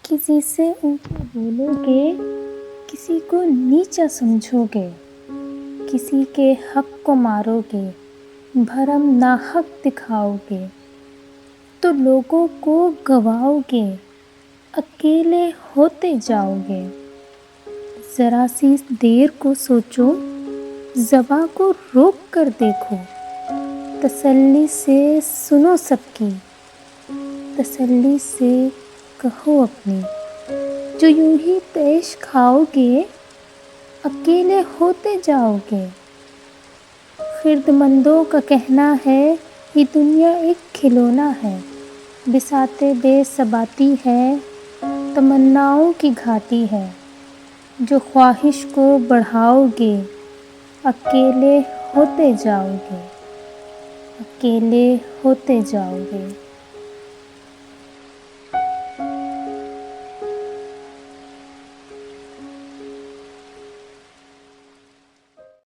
किसी से ऊपर बोलोगे, किसी को नीचा समझोगे, किसी के हक को मारोगे, भरम नाहक दिखाओगे, तो लोगों को गवाओगे, अकेले होते जाओगे। ज़रा सी देर को सोचो, ज़बां को रोक कर देखो, तसल्ली से सुनो सबकी, तसल्ली से कहो अपनी। जो यूं ही पेश खाओगे, अकेले होते जाओगे। ख़िर्दमंदों का कहना है, ये दुनिया एक खिलौना है, बिसाते बेसबाती है, तमन्नाओं की घाटी है। जो ख्वाहिश को बढ़ाओगे, अकेले होते जाओगे, अकेले होते जाओगे।